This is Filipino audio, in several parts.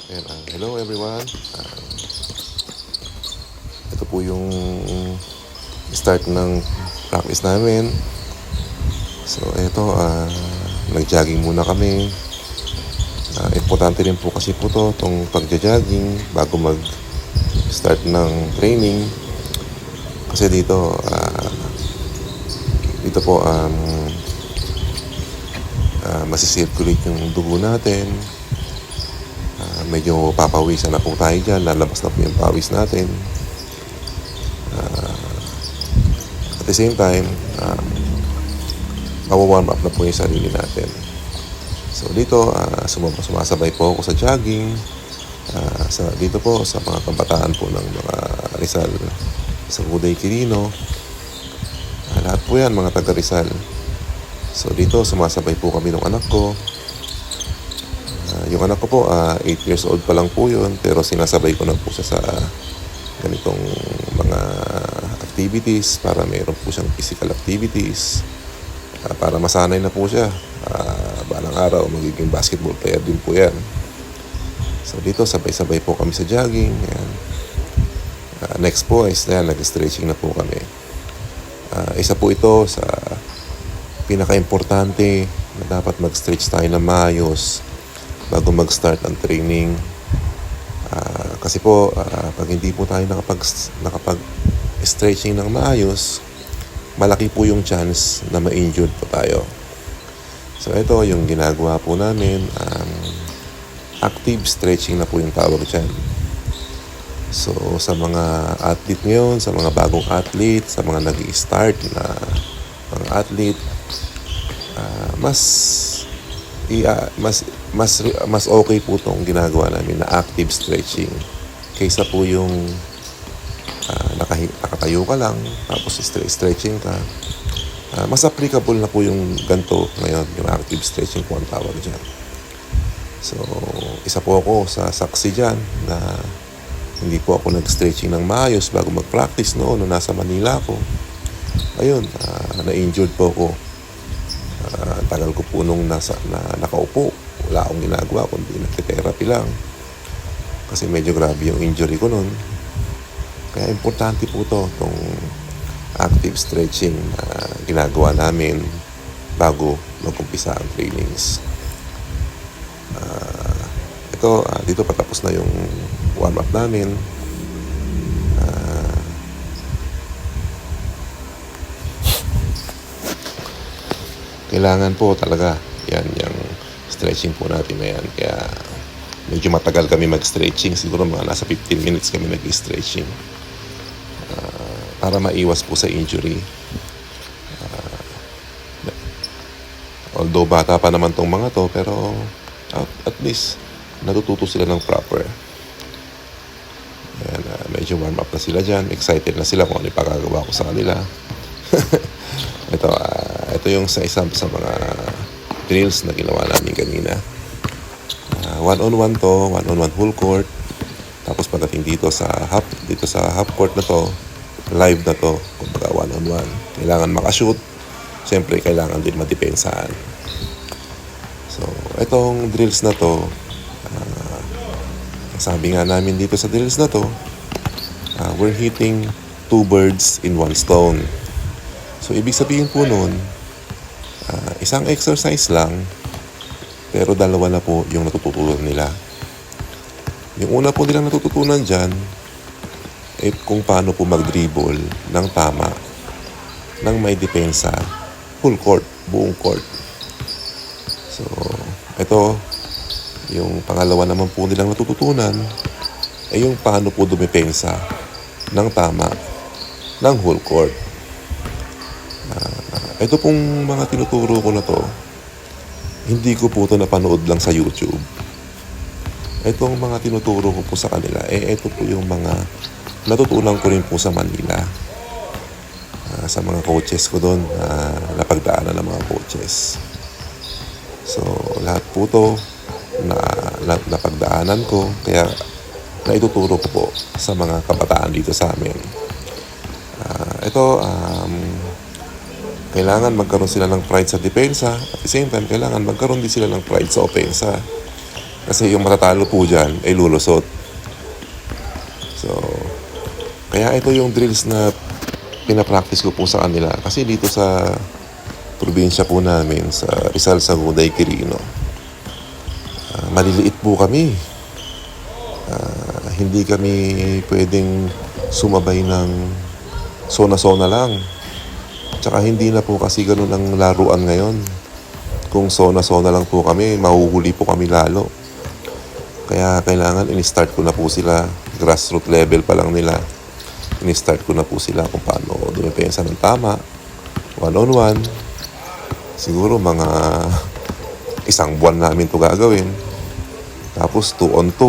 Ayan, hello everyone. Ito po yung start ng practice namin. So ito, nag-jogging muna kami. Importante rin po kasi po itong pagja-jogging bago mag-start ng training. Kasi dito po masisirculate yung dugo natin. Medyo papawisan na po tayo dyan, lalabas na po yung pawis natin. At the same time, mawa-warm up na po yung sarili natin. So dito, sumasabay po ako sa jogging. Dito po sa mga kabataan po ng mga Rizal, sa Uday Quirino. Lahat po yan mga taga Rizal. So dito, sumasabay po kami ng anak ko. Yung anak ko po, 8 years old pa lang po yun, pero sinasabay ko na po siya sa ganitong mga activities para mayroon po siyang physical activities, para masanay na po siya. Balang araw, magiging basketball player din po yan. So dito, sabay-sabay po kami sa jogging. Yan. Next po is nag-stretching na po kami. Isa po ito sa pinaka-importante na dapat mag-stretch tayo na maayos bago mag-start ang training. Kasi po, pag hindi po tayo nakapag-stretching ng maayos, malaki po yung chance na ma-injured po tayo. So ito yung ginagawa po namin, active stretching na po yung tawag dyan. So sa mga athlete ngayon, sa mga bagong athlete, sa mga nag-i-start na mga athlete, mas okay po itong ginagawa namin na active stretching kaysa po yung nakatayo ka lang tapos stretching ka. Mas applicable na po yung ganito ngayon, yung active stretching po ang tawag dyan. So isa po ako sa saksi dyan na hindi po ako nag-stretching ng maayos bago mag-practice noon nung nasa Manila ako. Ayun, na-injured po ako. Tagal ko po nung nakaupo, wala akong ginagawa kundi nagte-therapy lang kasi medyo grabe yung injury ko nun. Kaya importante po itong active stretching na ginagawa namin bago mag-umpisa ang trainings. Dito patapos na yung warm up namin. Kailangan po talaga yan yung stretching po natin na yan. Kaya medyo matagal kami mag-stretching. Siguro mga nasa 15 minutes kami nag-stretching para maiwas po sa injury. Although bata pa naman tong mga to, pero at least natututo sila ng proper. Ayan, medyo warm up na sila dyan. Excited na sila kung ano yung pagagawa ko sa kanila. Ito yung sa isa sa mga drills na ginawa namin kanina. One-on-one to, one-on-one full court. Tapos pagdating dito sa half court na to, live na to, kumbaga one-on-one. Kailangan makashoot. Siyempre, kailangan din madepensahan. So, itong drills na to, sabi nga namin dito sa drills na to, we're hitting 2 birds in 1 stone. So, ibig sabihin po nun, isang exercise lang, pero dalawa na po yung natututunan nila. Yung una po nilang natututunan dyan, kung paano po mag-dribble ng tama, ng may depensa, full court, buong court. So, ito, yung pangalawa naman po nilang natututunan, ay yung paano po dumepensa ng tama, ng whole court. Ito pong mga tinuturo ko na to, hindi ko po ito napanood lang sa YouTube. Itong mga tinuturo ko po sa kanila, ito po yung mga natutunan ko rin po sa Manila. Sa mga coaches ko doon, napagdaanan ng mga coaches. So, lahat po ito napagdaanan ko, kaya naituturo ko po sa mga kabataan dito sa amin. Kailangan magkaroon sila ng pride sa depensa. At the same time, kailangan magkaroon din sila ng pride sa opensa. Kasi yung matatalo po dyan ay lulusot. So, kaya ito yung drills na pinapractice ko po sa kanila. Kasi dito sa probinsya po namin, sa Rizal, Saguday, Quirino, maliliit po kami. Hindi kami pwedeng sumabay ng sona-sona lang. Tsaka hindi na po kasi ganun ang laruan ngayon. Kung sona-sona lang po kami, mahuhuli po kami lalo. Kaya kailangan in-start ko na po sila, grassroots level pa lang nila. In-start ko na po sila kung paano dumipensa ng tama, one-on-one. Siguro mga isang buwan namin to gagawin. Tapos 2-on-2,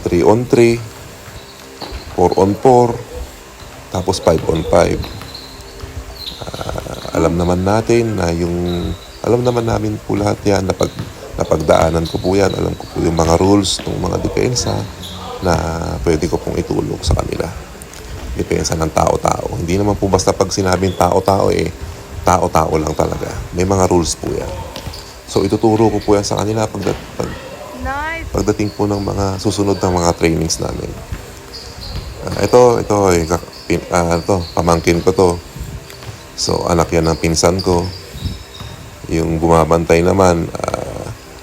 3-on-3, 4-on-4, tapos 5-on-5. Alam naman namin po lahat yan, napagdaanan ko po yan, alam ko po yung mga rules ng mga depensa na pwede ko pong itulong sa kanila. Depensa ng tao-tao. Hindi naman po basta pag sinabing tao-tao tao-tao lang talaga. May mga rules po yan. So ituturo ko po yan sa kanila pagdating po ng mga susunod ng mga trainings namin. Ito, pamangkin ko to. So, anak yan ng pinsan ko. Yung bumabantay naman,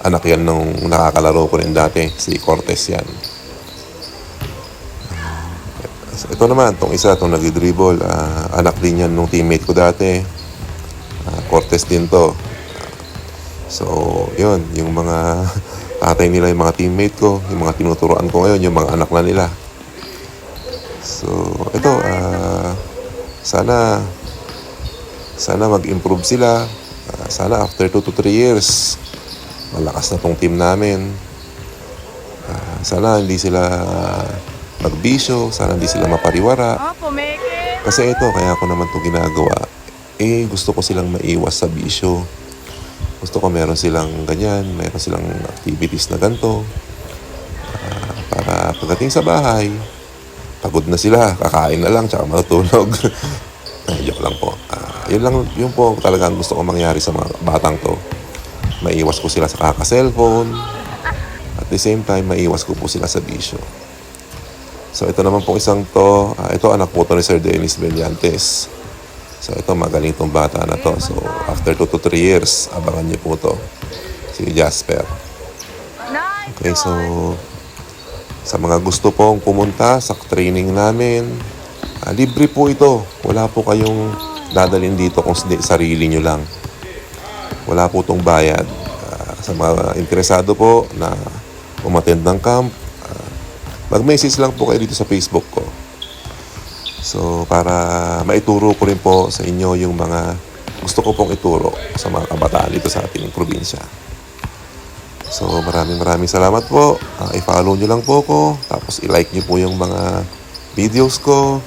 anak yan nung nakakalaro ko rin dati, si Cortez yan. So, ito naman, itong nag-dribble, anak din yan nung teammate ko dati. Cortez din to. So, yun, yung mga tatay nila, yung mga teammate ko, yung mga tinuturoan ko ngayon, yung mga anak na nila. So, ito, sana mag-improve sila. Sana after 2 to 3 years, malakas na tong team namin. Sana hindi sila magbisyo, sana hindi sila mapariwara. Kasi ito, kaya ko naman to ginagawa. Gusto ko silang maiwas sa bisyo. Gusto ko meron silang ganyan, meron silang activities na ganito. Para pagdating sa bahay, pagod na sila, kakain na lang, tsaka matutulog. Joke lang po. Yun po talagang gusto ko mangyari sa mga batang to. Maiwas ko sila sa kaka-cellphone. At the same time, maiwas ko po sila sa bisyo. So ito naman pong isang to. Ito anak po to ni Sir Dennis Bellantes. So ito magaling tong bata na to. So after 2 to 3 years, abangan niyo po to. Si Jasper. Okay, so sa mga gusto pong pumunta sa training namin, libre po ito. Wala po kayong dadalhin dito kung sarili nyo lang. Wala po itong bayad. Sa mga interesado po na umattend ng camp, mag-message lang po kayo dito sa Facebook ko. So, para maituro ko rin po sa inyo yung mga gusto ko pong ituro sa mga kabataan dito sa ating probinsya. So, maraming salamat po. I-follow nyo lang po ko. Tapos, i-like nyo po yung mga videos ko.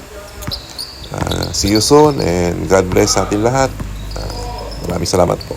See you soon and God bless sa ating lahat. Maraming salamat po.